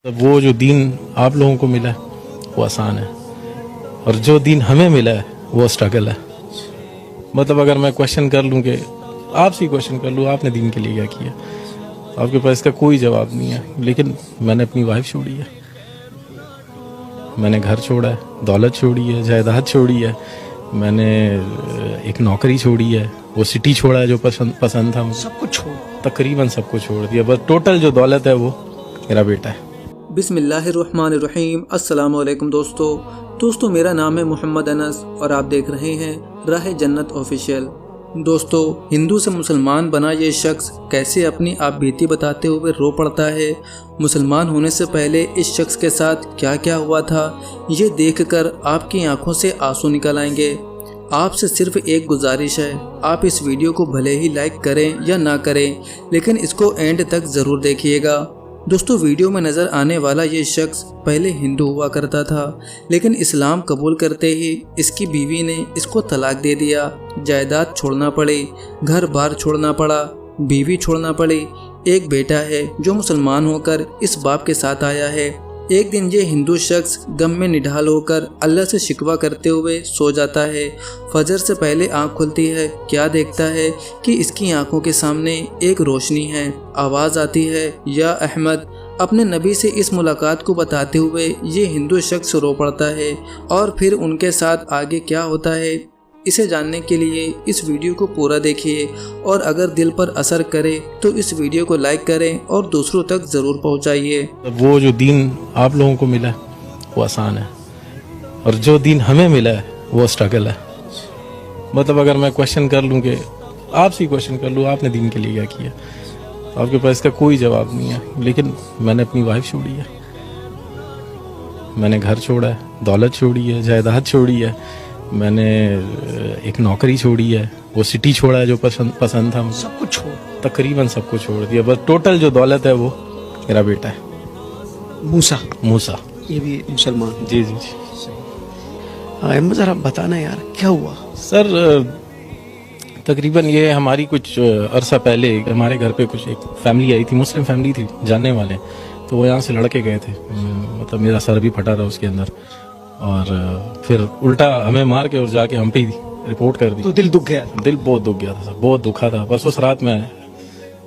तो वो जो दीन आप लोगों को मिला है वो आसान है, और जो दीन हमें मिला है वो स्ट्रगल है। मतलब अगर मैं क्वेश्चन कर लूँ कि आपसे क्वेश्चन कर लूँ, आपने दीन के लिए क्या किया, आपके पास इसका कोई जवाब नहीं है। लेकिन मैंने अपनी वाइफ छोड़ी है, मैंने घर छोड़ा है, दौलत छोड़ी है, जायदाद छोड़ी है, मैंने एक नौकरी छोड़ी है, वो सिटी छोड़ा है जो पसंद था मुझे, सब कुछ छोड़, तकरीबन सब कुछ छोड़ दिया। बस टोटल जो दौलत है वो मेरा बेटा है। बिस्मिल्लाहिर्रहमानिर्रहीम। अस्सलाम वालेकुम दोस्तों मेरा नाम है मोहम्मद अनस और आप देख रहे हैं राह जन्नत ऑफिशियल। दोस्तों, हिंदू से मुसलमान बना ये शख्स कैसे अपनी आप बीती बताते हुए रो पड़ता है। मुसलमान होने से पहले इस शख्स के साथ क्या क्या हुआ था, ये देखकर आपकी आंखों से आंसू निकल आएंगे। आपसे सिर्फ एक गुजारिश है, आप इस वीडियो को भले ही लाइक करें या ना करें, लेकिन इसको एंड तक ज़रूर देखिएगा। दोस्तों, वीडियो में नज़र आने वाला ये शख्स पहले हिंदू हुआ करता था, लेकिन इस्लाम कबूल करते ही इसकी बीवी ने इसको तलाक दे दिया। जायदाद छोड़ना पड़ी, घर बार छोड़ना पड़ा, बीवी छोड़ना पड़ी। एक बेटा है जो मुसलमान होकर इस बाप के साथ आया है। एक दिन ये हिंदू शख्स गम में निढाल होकर अल्लाह से शिकवा करते हुए सो जाता है। फजर से पहले आँख खुलती है, क्या देखता है कि इसकी आंखों के सामने एक रोशनी है। आवाज़ आती है, या अहमद। अपने नबी से इस मुलाकात को बताते हुए ये हिंदू शख्स रो पड़ता है। और फिर उनके साथ आगे क्या होता है, इसे जानने के लिए इस वीडियो को पूरा देखिए, और अगर दिल पर असर करे तो इस वीडियो को लाइक करें और दूसरों तक ज़रूर पहुंचाइए। वो जो दीन आप लोगों को मिला है वो आसान है, और जो दीन हमें मिला है वो स्ट्रगल है। मतलब अगर मैं क्वेश्चन कर लूँ कि आपसे क्वेश्चन कर लूँ, आपने दीन के लिए क्या किया, आपके पास इसका कोई जवाब नहीं है। लेकिन मैंने अपनी वाइफ छोड़ी है, मैंने घर छोड़ा है, दौलत छोड़ी है, जायदाद छोड़ी है, मैंने एक नौकरी छोड़ी है, वो सिटी छोड़ा है जो पसंद था मुझे, सब कुछ छोड़, तकरीबन सब कुछ छोड़ दिया। बस टोटल जो दौलत है वो मेरा बेटा है, मूसा। ये भी मुसलमान। जी जी जी। अहमद, जरा बताना यार क्या हुआ। सर, तकरीबन ये हमारी कुछ अरसा पहले हमारे घर पे कुछ एक फैमिली आई थी, मुस्लिम फैमिली थी, जानने वाले। तो वो यहाँ से लड़के गए थे, मतलब मेरा सर भी फटा था उसके अंदर, और फिर उल्टा हमें मार के और जाके हम पे रिपोर्ट कर दी। तो दिल दुख गया? दिल बहुत दुख गया था सर, बहुत दुखा था। बस उस रात में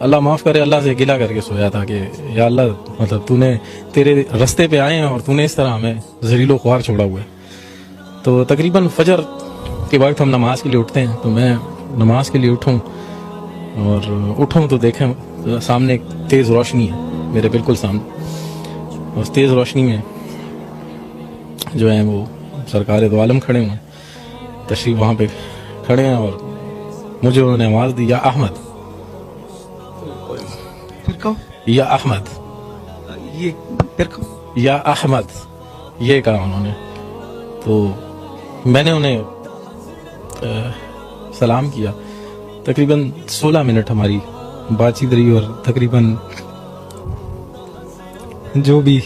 अल्लाह माफ़ करे, अल्लाह से गिला करके सोया था कि या अल्लाह, मतलब तूने तेरे रास्ते पे आए हैं और तूने इस तरह हमें जहरीलो ख्वार छोड़ा हुआ है। तो तकरीबन फजर के वक्त हम नमाज के लिए उठते हैं, तो मैं नमाज के लिए उठूँ और उठूँ तो देखें सामने एक तेज़ रोशनी है मेरे बिल्कुल सामने। उस तेज़ रोशनी में जो है वो सरकार दो आलम खड़े हुए हैं, तशरीफ वहाँ पे खड़े हैं, और मुझे उन्होंने आवाज़ दी, या अहमद। फिर कहो, या अहमद, ये फिर कहो, या अहमद, ये कहा उन्होंने। तो मैंने उन्हें सलाम किया। तकरीबन 16 मिनट हमारी बातचीत रही, और तकरीबन जो भी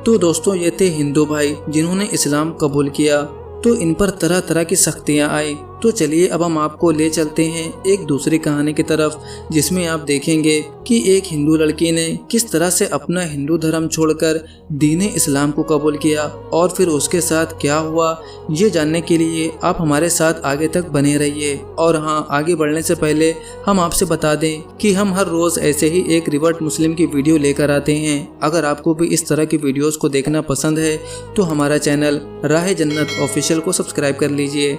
तो दोस्तों, ये थे हिंदू भाई जिन्होंने इस्लाम कबूल किया। तो इन पर तरह तरह की सख्तियां आई। तो चलिए अब हम आपको ले चलते हैं एक दूसरी कहानी की तरफ, जिसमें आप देखेंगे कि एक हिंदू लड़की ने किस तरह से अपना हिंदू धर्म छोड़कर दीन इस्लाम को कबूल किया, और फिर उसके साथ क्या हुआ, ये जानने के लिए आप हमारे साथ आगे तक बने रहिए। और हाँ, आगे बढ़ने से पहले हम आपसे बता दें कि हम हर रोज़ ऐसे ही एक रिवर्ट मुस्लिम की वीडियो लेकर आते हैं। अगर आपको भी इस तरह की वीडियोज़ को देखना पसंद है तो हमारा चैनल राह जन्नत ऑफिशियल को सब्सक्राइब कर लीजिए।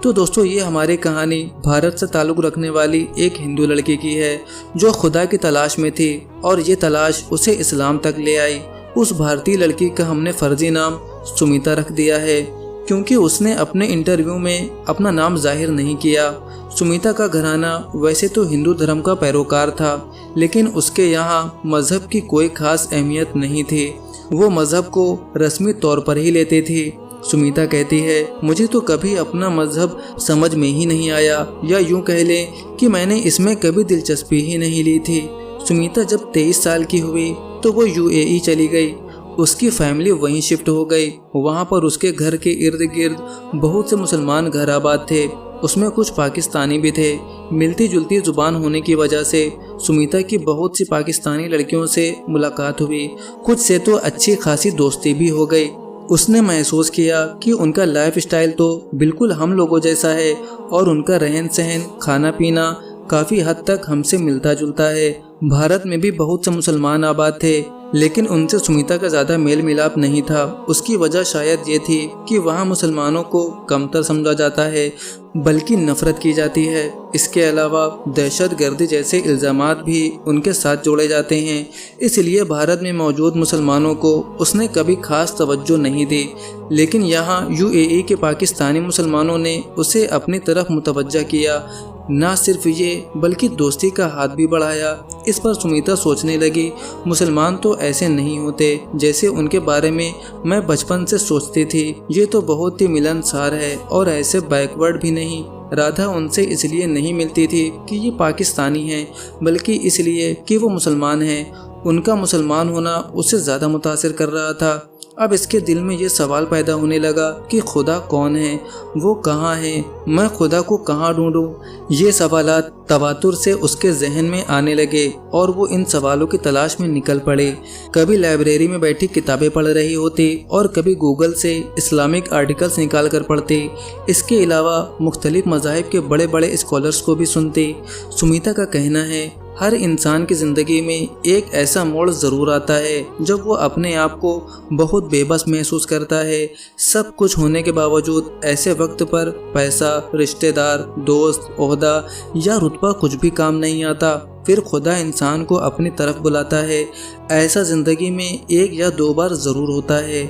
तो दोस्तों, ये हमारी कहानी भारत से ताल्लुक़ रखने वाली एक हिंदू लड़की की है जो खुदा की तलाश में थी, और ये तलाश उसे इस्लाम तक ले आई। उस भारतीय लड़की का हमने फर्जी नाम सुमिता रख दिया है, क्योंकि उसने अपने इंटरव्यू में अपना नाम जाहिर नहीं किया। सुमिता का घराना वैसे तो हिंदू धर्म का पैरोकार था, लेकिन उसके यहाँ मज़हब की कोई ख़ास अहमियत नहीं थी। वो मज़हब को रस्मी तौर पर ही लेते थे। सुमिता कहती है, मुझे तो कभी अपना मज़हब समझ में ही नहीं आया, या यूँ कह लें कि मैंने इसमें कभी दिलचस्पी ही नहीं ली थी। सुमिता जब 23 साल की हुई तो वो UAE चली गई। उसकी फैमिली वहीं शिफ्ट हो गई। वहाँ पर उसके घर के इर्द गिर्द बहुत से मुसलमान घर आबाद थे। उसमें कुछ पाकिस्तानी भी थे। मिलती जुलती जुबान होने की वजह से सुमिता की बहुत सी पाकिस्तानी लड़कियों से मुलाकात हुई। कुछ से तो अच्छी खासी दोस्ती भी हो गई। उसने महसूस किया कि उनका लाइफ स्टाइल तो बिल्कुल हम लोगों जैसा है और उनका रहन सहन, खाना पीना काफ़ी हद तक हमसे मिलता जुलता है। भारत में भी बहुत से मुसलमान आबाद थे, लेकिन उनसे सुमिता का ज़्यादा मेल मिलाप नहीं था। उसकी वजह शायद ये थी कि वहाँ मुसलमानों को कमतर समझा जाता है, बल्कि नफरत की जाती है। इसके अलावा दहशतगर्दी जैसे इल्ज़ामात भी उनके साथ जोड़े जाते हैं। इसलिए भारत में मौजूद मुसलमानों को उसने कभी खास तवज्जो नहीं दी, लेकिन यहाँ UAE के पाकिस्तानी मुसलमानों ने उसे अपनी तरफ मुतवज्जा किया। ना सिर्फ ये बल्कि दोस्ती का हाथ भी बढ़ाया। इस पर सुमिता सोचने लगी, मुसलमान तो ऐसे नहीं होते जैसे उनके बारे में मैं बचपन से सोचती थी। ये तो बहुत ही मिलनसार है और ऐसे बैकवर्ड भी नहीं। राधा उनसे इसलिए नहीं मिलती थी कि ये पाकिस्तानी हैं, बल्कि इसलिए कि वो मुसलमान हैं। उनका मुसलमान होना उसे ज़्यादा मुतासिर कर रहा था। अब इसके दिल में ये सवाल पैदा होने लगा कि खुदा कौन है, वो कहाँ है, मैं खुदा को कहाँ ढूंढूं। ये सवालात तवातुर से उसके जहन में आने लगे और वो इन सवालों की तलाश में निकल पड़े। कभी लाइब्रेरी में बैठी किताबें पढ़ रही होती और कभी गूगल से इस्लामिक आर्टिकल्स निकाल कर पढ़ती। इसके अलावा मुख्तलिफ मज़ाहिब के बड़े बड़े स्कॉलर्स को भी सुनती। सुमिता का कहना है, हर इंसान की ज़िंदगी में एक ऐसा मोड़ ज़रूर आता है जब वो अपने आप को बहुत बेबस महसूस करता है। सब कुछ होने के बावजूद ऐसे वक्त पर पैसा, रिश्तेदार, दोस्त, ओहदा या रुतबा कुछ भी काम नहीं आता। फिर खुदा इंसान को अपनी तरफ बुलाता है। ऐसा ज़िंदगी में एक या दो बार ज़रूर होता है,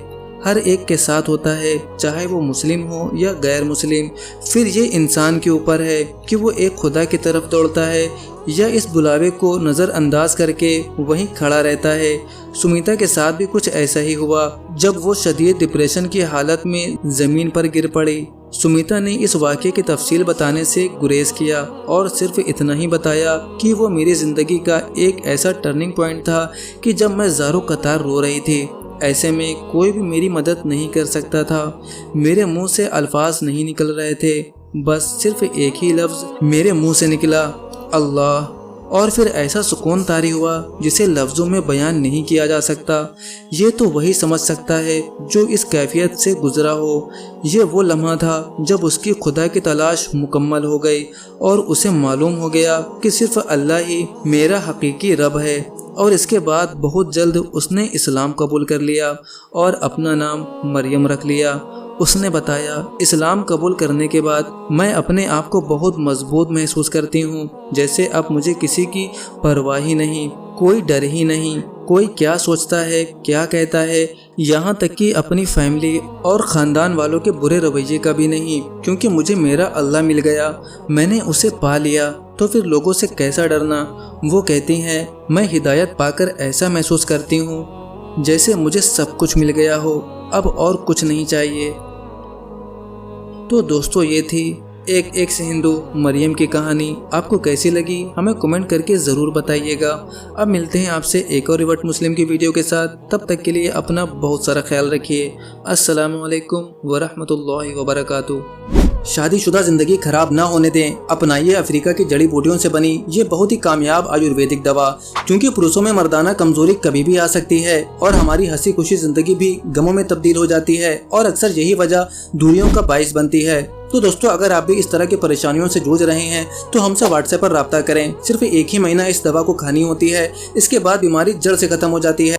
हर एक के साथ होता है, चाहे वो मुस्लिम हो या गैर मुस्लिम। फिर ये इंसान के ऊपर है कि वो एक खुदा की तरफ दौड़ता है या इस बुलावे को नज़रअंदाज करके वहीं खड़ा रहता है। सुमिता के साथ भी कुछ ऐसा ही हुआ जब वो शदीद डिप्रेशन की हालत में ज़मीन पर गिर पड़ी। सुमिता ने इस वाक़े की तफसील बताने से गुरेज किया और सिर्फ इतना ही बताया कि वो मेरी ज़िंदगी का एक ऐसा टर्निंग पॉइंट था कि जब मैं ज़ारो कतार रो रही थी। ऐसे में कोई भी मेरी मदद नहीं कर सकता था। मेरे मुंह से अल्फाज नहीं निकल रहे थे, बस सिर्फ एक ही लफ्ज़ मेरे मुंह से निकला, अल्लाह। और फिर ऐसा सुकून तारी हुआ जिसे लफ्ज़ों में बयान नहीं किया जा सकता। ये तो वही समझ सकता है जो इस कैफियत से गुजरा हो। ये वो लम्हा था जब उसकी खुदा की तलाश मुकम्मल हो गई और उसे मालूम हो गया कि सिर्फ अल्लाह ही मेरा हकीकी रब है। और इसके बाद बहुत जल्द उसने इस्लाम कबूल कर लिया और अपना नाम मरियम रख लिया। उसने बताया, इस्लाम कबूल करने के बाद मैं अपने आप को बहुत मजबूत महसूस करती हूँ, जैसे अब मुझे किसी की परवाह ही नहीं, कोई डर ही नहीं, कोई क्या सोचता है, क्या कहता है, यहाँ तक कि अपनी फैमिली और ख़ानदान वालों के बुरे रवैये का भी नहीं, क्योंकि मुझे मेरा अल्लाह मिल गया, मैंने उसे पा लिया, तो फिर लोगों से कैसा डरना। वो कहती हैं, मैं हिदायत पाकर ऐसा महसूस करती हूँ जैसे मुझे सब कुछ मिल गया हो, अब और कुछ नहीं चाहिए। तो दोस्तों, ये थी एक एक्स हिंदू मरियम की कहानी। आपको कैसी लगी हमें कमेंट करके ज़रूर बताइएगा। अब मिलते हैं आपसे एक और रिवर्ट मुस्लिम की वीडियो के साथ। तब तक के लिए अपना बहुत सारा ख्याल रखिए। अस्सलामु अलैकुम वरहमतुल्लाहि वबरकातुहू। शादीशुदा जिंदगी खराब ना होने दें, अपनाइए अफ्रीका की जड़ी बूटियों से बनी ये बहुत ही कामयाब आयुर्वेदिक दवा। क्योंकि पुरुषों में मर्दाना कमजोरी कभी भी आ सकती है और हमारी हंसी खुशी जिंदगी भी गमों में तब्दील हो जाती है और अक्सर यही वजह दूरियों का बाइस बनती है। तो दोस्तों, अगर आप भी इस तरह की परेशानियों से जूझ रहे हैं तो हमसे व्हाट्सएप पर राब्ता करें। सिर्फ एक ही महीना इस दवा को खानी होती है, इसके बाद बीमारी जड़ से खत्म हो जाती है।